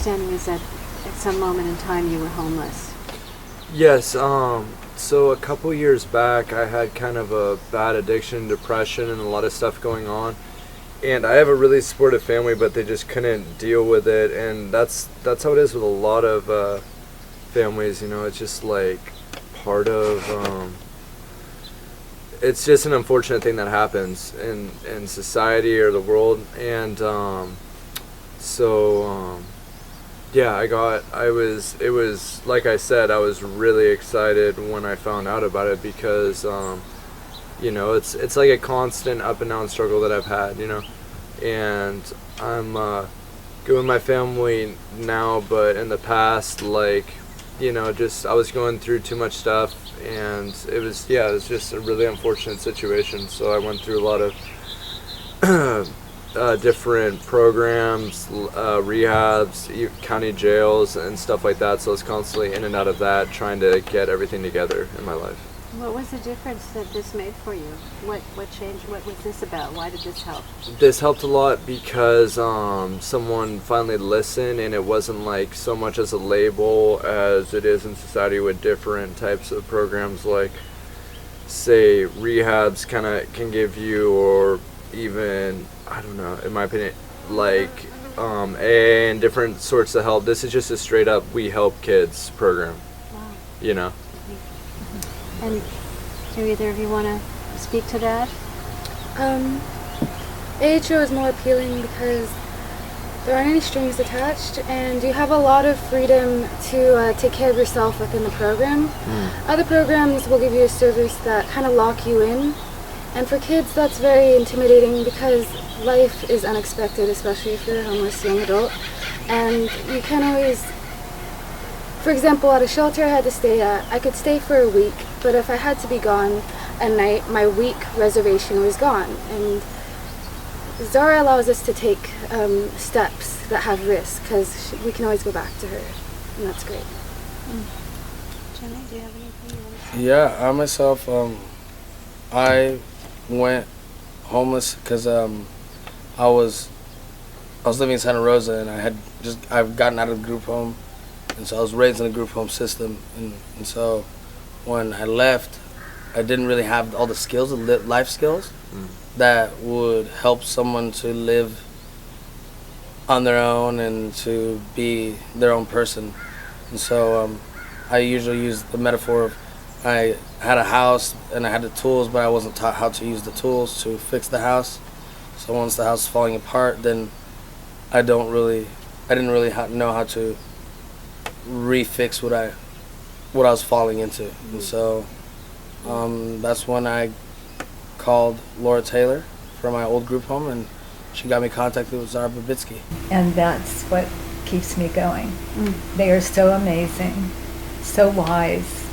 understanding is that at some moment in time you were homeless. Yes, so a couple years back I had kind of a bad addiction, depression, and a lot of stuff going on. And I have a really supportive family, but they just couldn't deal with it, and that's how it is with a lot of families, it's just like part of, it's just an unfortunate thing that happens in society or the world, and yeah, it was, like I said, I was really excited when I found out about it because, it's like a constant up and down struggle that I've had, and I'm good with my family now, but in the past, just I was going through too much stuff, and it was just a really unfortunate situation. So I went through a lot of different programs, rehabs, county jails, and stuff like that. So I was constantly in and out of that, trying to get everything together in my life. What was the difference that this made for you? What changed? What was this about? Why did this help? This helped a lot because someone finally listened, and it wasn't like so much as a label as it is in society with different types of programs, like say rehabs kind of can give you, or even, I don't know, in my opinion, like AA and different sorts of help. This is just a straight up we help kids program. Wow. And do either of you want to speak to that? AHO is more appealing because there aren't any strings attached, and you have a lot of freedom to take care of yourself within the program. Other programs will give you a service that kind of lock you in, and for kids that's very intimidating because life is unexpected, especially if you're a homeless young adult, and you can't always. For example, at a shelter I had to stay at, I could stay for a week, but if I had to be gone a night, my week reservation was gone. And Zara allows us to take steps that have risk, because we can always go back to her, and that's great. Jenny, do you have anything you want to say? Yeah, I myself, I went homeless because I was living in Santa Rosa, and I've gotten out of the group home. And so I was raised in a group home system, and so when I left, I didn't really have all the skills, the life skills, that would help someone to live on their own and to be their own person. And so I usually use the metaphor of I had a house and I had the tools, but I wasn't taught how to use the tools to fix the house. So once the house is falling apart, then I didn't really know how to refix what I was falling into. And so that's when I called Laura Taylor from my old group home, and she got me contacted with Zara Babitsky. And that's what keeps me going. They are so amazing, so wise,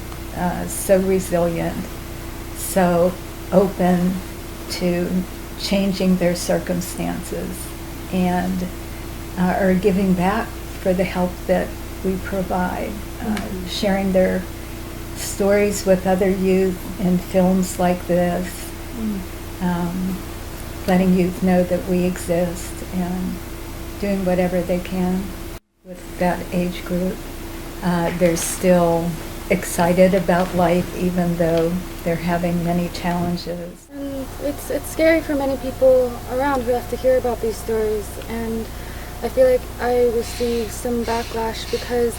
so resilient, so open to changing their circumstances, and are giving back for the help that we provide, sharing their stories with other youth in films like this, letting youth know that we exist, and doing whatever they can with that age group. They're still excited about life even though they're having many challenges. And it's scary for many people around who have to hear about these stories, and I feel like I receive some backlash because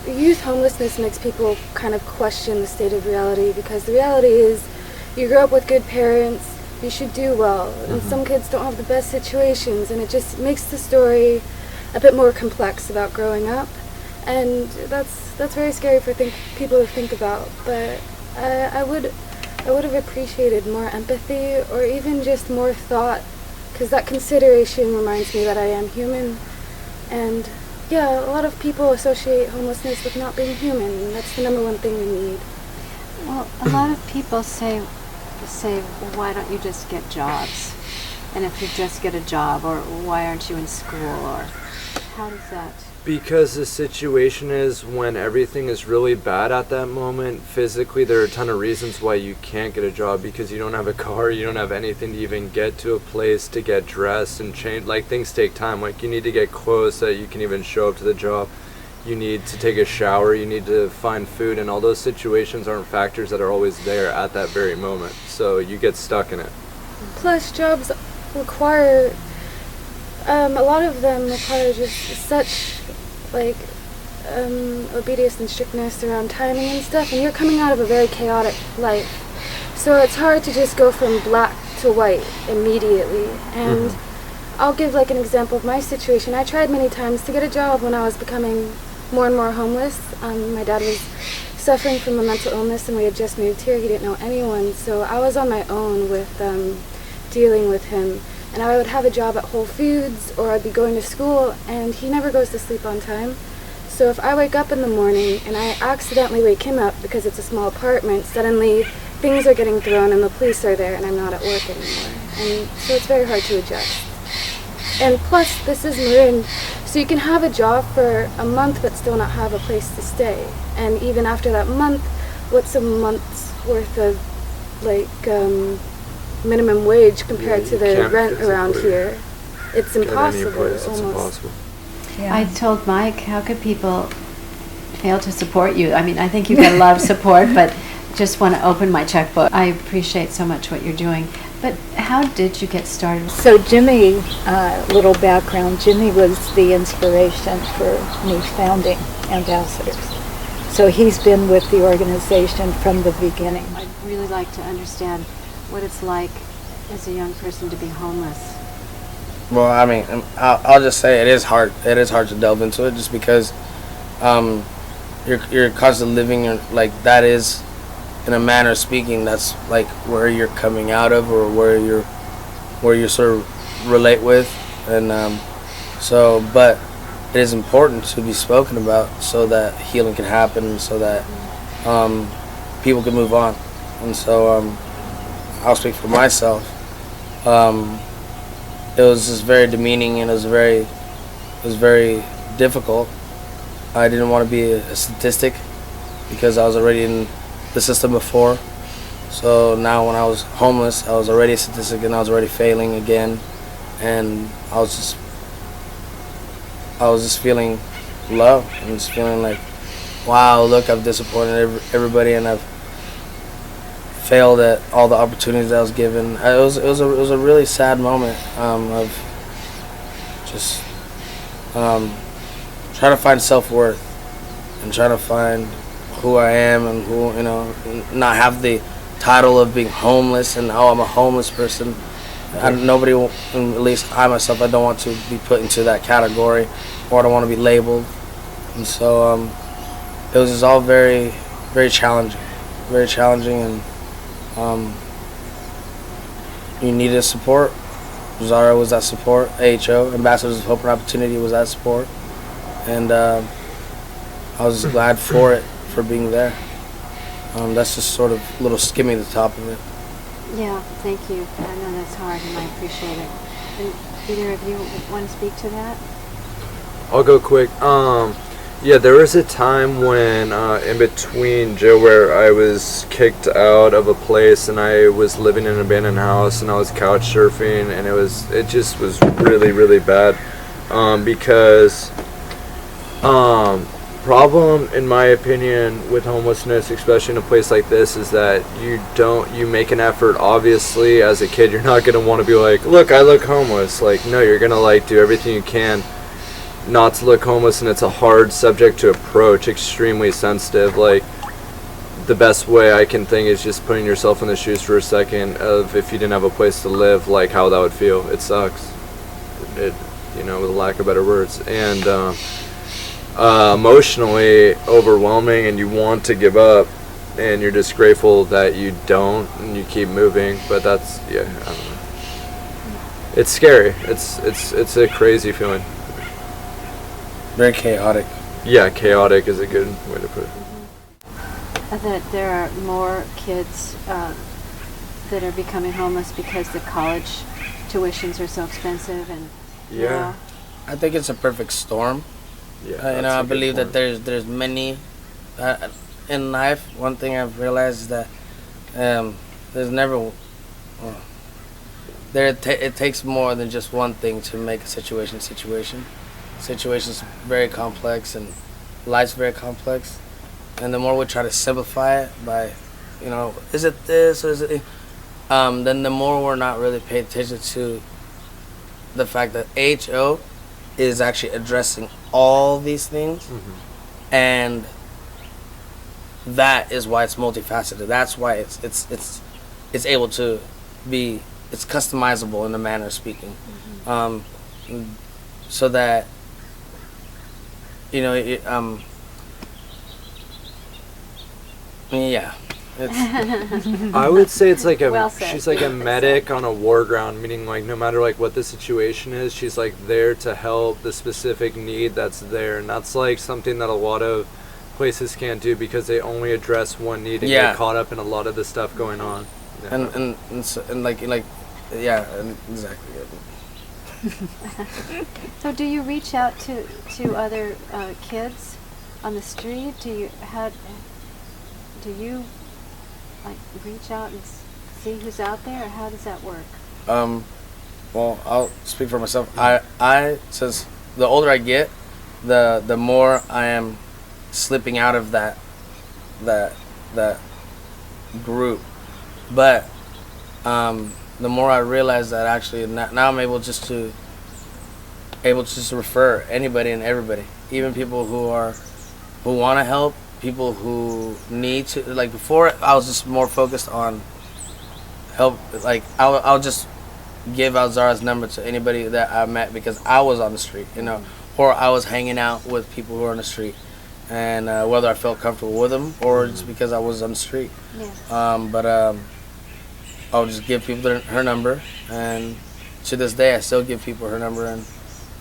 youth homelessness makes people kind of question the state of reality, because the reality is you grow up with good parents, you should do well, and some kids don't have the best situations, and it just makes the story a bit more complex about growing up, and that's very scary for people to think about. But I would have appreciated more empathy, or even just more thought, because that consideration reminds me that I am human. And yeah, a lot of people associate homelessness with not being human, and that's the number one thing we need. Well, a lot of people say, well, why don't you just get jobs? And if you just get a job, or why aren't you in school, or how does that Because the situation is when everything is really bad at that moment, physically, there are a ton of reasons why you can't get a job because you don't have a car, you don't have anything to even get to a place to get dressed and change. Like, things take time. Like, you need to get clothes so that you can even show up to the job. You need to take a shower, you need to find food, and all those situations aren't factors that are always there at that very moment. So you get stuck in it. Plus, jobs require, a lot of them require just such, like, obedience and strictness around timing and stuff, and you're coming out of a very chaotic life. So it's hard to just go from black to white immediately. And I'll give, like, an example of my situation. I tried many times to get a job when I was becoming more and more homeless. My dad was suffering from a mental illness, and we had just moved here. He didn't know anyone, so I was on my own with dealing with him. And I would have a job at Whole Foods, or I'd be going to school, and he never goes to sleep on time. So if I wake up in the morning and I accidentally wake him up because it's a small apartment, suddenly things are getting thrown and the police are there and I'm not at work anymore. And so it's very hard to adjust. And plus, this is Marin, so you can have a job for a month but still not have a place to stay. And even after that month, what's a month's worth of, like, minimum wage compared to the rent around here? It's impossible, It's almost. impossible. Yeah. I told Mike, how could people fail to support you? I mean, I think you get a lot of support, but just want to open my checkbook. I appreciate so much what you're doing. But how did you get started? So Jimmy, little background, Jimmy was the inspiration for me founding Ambassadors. So he's been with the organization from the beginning. I'd really like to understand what it's like as a young person to be homeless. Well, I mean, I'll just say it is hard. It is hard to delve into it just because you're constantly living like that is, in a manner of speaking, that's like where you're coming out of, or where you sort of relate with, and but it is important to be spoken about so that healing can happen, so that people can move on. And so I'll speak for myself. It was just very demeaning, and it was very difficult. I didn't want to be a statistic because I was already in the system before. So now when I was homeless, I was already a statistic and I was already failing again, and I was just feeling low and just feeling like, wow, look, I've disappointed everybody and I've failed at all the opportunities I was given. It was a really sad moment of just trying to find self-worth and trying to find who I am, and who, not have the title of being homeless and, oh, I'm a homeless person. Nobody, at least I myself, I don't want to be put into that category, or I don't want to be labeled. And so it was just all very, very challenging, and you needed support. Zara was that support. AHO, Ambassadors of Hope and Opportunity, was that support. And I was just glad for being there. That's just sort of a little skimming the top of it. Yeah, thank you. I know that's hard, and I appreciate it. And either of you want to speak to that? I'll go quick. Yeah, there was a time when in between, Joe, where I was kicked out of a place and I was living in an abandoned house and I was couch surfing, and it just was really, really bad because problem, in my opinion, with homelessness, especially in a place like this, is that you make an effort. Obviously, as a kid, you're not going to want to be like, look, I look homeless. Like, no, you're going to do everything you can not to look homeless, and it's a hard subject to approach, extremely sensitive. Like, the best way I can think is just putting yourself in the shoes for a second of if you didn't have a place to live, like how that would feel. It sucks. With a lack of better words. And emotionally overwhelming, and you want to give up, and you're just grateful that you don't, and you keep moving. But that's, I don't know. It's scary. It's a crazy feeling. Very chaotic. Yeah, chaotic is a good way to put it. That there are more kids that are becoming homeless because the college tuitions are so expensive, and Yeah. I think it's a perfect storm. Yeah, I that's a good believe that point. there's many in life. One thing I've realized is that there's never it takes more than just one thing to make a situation. Situation's very complex and life's very complex, and the more we try to simplify it by, is it this or is it, then the more we're not really paying attention to the fact that AHO is actually addressing all these things, and that is why it's multifaceted. That's why it's able to be, it's customizable in a manner of speaking, so that yeah. I would say it's like Well said. she's like a medic on a war ground, meaning like no matter like what the situation is, she's like there to help the specific need that's there, and that's like something that a lot of places can't do because they only address one need and Yeah. get caught up in a lot of the stuff going on. Yeah. And like yeah, exactly. So do you reach out to other kids on the street? Do you like reach out and see who's out there, or how does that work? Well, I'll speak for myself. I since the older I get, the more I am slipping out of that group. But the more I realize that actually now I'm able to just refer anybody and everybody, even people who want to help, people who need to. Like before, I was just more focused on help. Like I'll just give out Zara's number to anybody that I met because I was on the street, or I was hanging out with people who were on the street, and whether I felt comfortable with them or just because I was on the street. Yeah. But I'll just give people her number, and to this day I still give people her number, and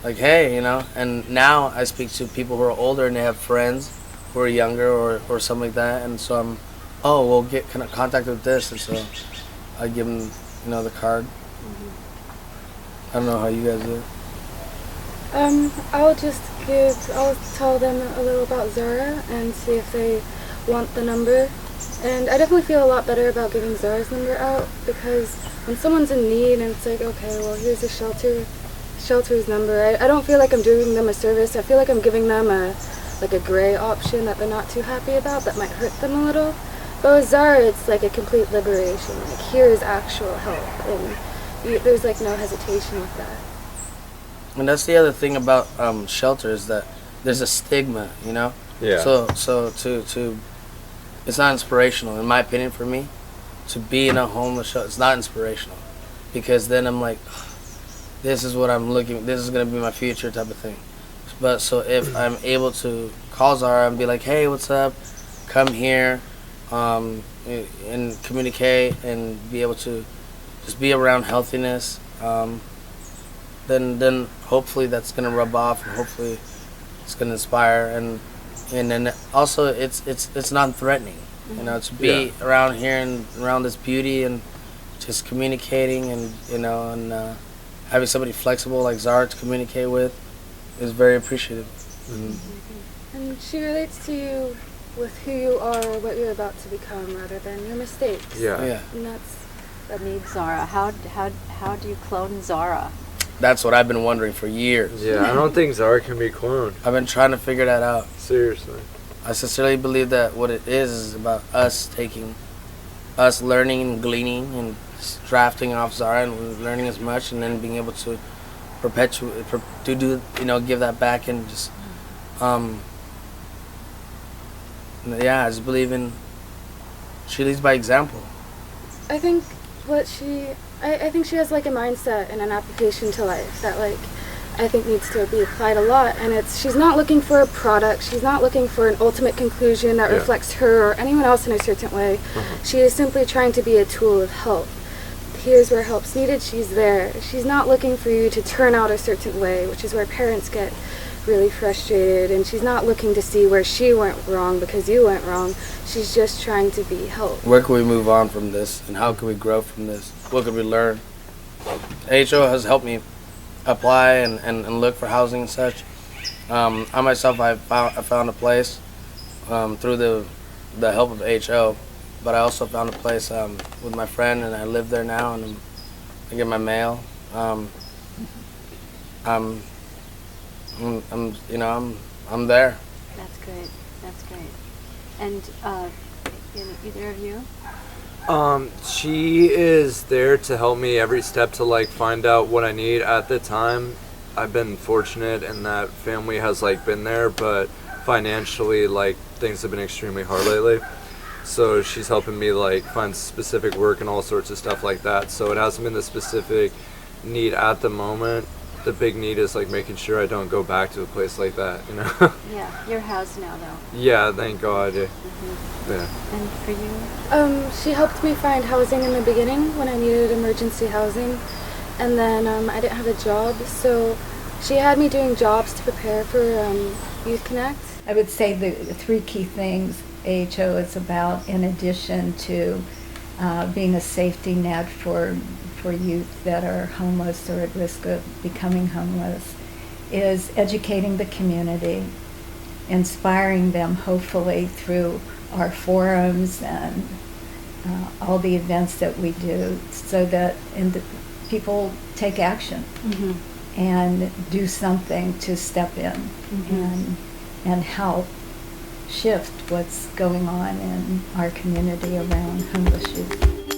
like, hey, and now I speak to people who are older and they have friends who are younger or something like that, and so we'll get contact with this, and so I give them the card. I don't know how you guys do it. I'll tell them a little about Zara and see if they want the number. And I definitely feel a lot better about giving Zara's number out, because when someone's in need and it's like, okay, well, here's the shelter's number, I don't feel like I'm doing them a service. I feel like I'm giving them a gray option that they're not too happy about, that might hurt them a little. But with Zara, it's like a complete liberation. Like, here's actual help, and there's like no hesitation with that. And that's the other thing about shelter is that there's a stigma, Yeah. So to it's not inspirational, in my opinion, for me, to be in a homeless shelter. It's not inspirational, because then I'm like, this is what I'm looking. This is gonna be my future type of thing. But so if I'm able to call Zara and be like, hey, what's up? Come here, and communicate and be able to just be around healthiness, then hopefully that's gonna rub off, and hopefully it's gonna inspire, and then also it's non-threatening, to be around here and around this beauty and just communicating, and and having somebody flexible like Zara to communicate with is very appreciative. And she relates to you with who you are or what you're about to become, rather than your mistakes. Yeah. And that's I need Zara. How do you clone Zara? That's what I've been wondering for years. Yeah, I don't think Zara can be cloned. I've been trying to figure that out. Seriously. I sincerely believe that what it is about us learning and gleaning and drafting off Zara and learning as much, and then being able to give that back, and just I just believe in she leads by example. I think I think she has like a mindset and an application to life that I think needs to be applied a lot, and she's not looking for a product, she's not looking for an ultimate conclusion that reflects her or anyone else in a certain way. She is simply trying to be a tool of help. Here's where help's needed, she's there. She's not looking for you to turn out a certain way, which is where parents get really frustrated, and she's not looking to see where she went wrong because you went wrong. She's just trying to be help. Where can we move on from this, and how can we grow from this? What can we learn? AHO has helped me apply and look for housing and such, I myself, I found a place through the help of AHO, but I also found a place with my friend, and I live there now, and I get my mail. I'm I'm there. That's great. That's great. And either of you? She is there to help me every step to like find out what I need. At the time, I've been fortunate in that family has like been there, but financially, like things have been extremely hard lately. So she's helping me like find specific work and all sorts of stuff like that. So it hasn't been the specific need at the moment. The big need is like making sure I don't go back to a place like that, you know. Yeah, your house now though. Yeah, thank God. Yeah. Mm-hmm. Yeah. And for you? She helped me find housing in the beginning when I needed emergency housing, and then I didn't have a job, so she had me doing jobs to prepare for Youth Connect. I would say the three key things AHO is about, in addition to being a safety net for youth that are homeless or at risk of becoming homeless, is educating the community, inspiring them hopefully through our forums and all the events that we do, so that people take action and do something to step in and help shift what's going on in our community around homeless youth.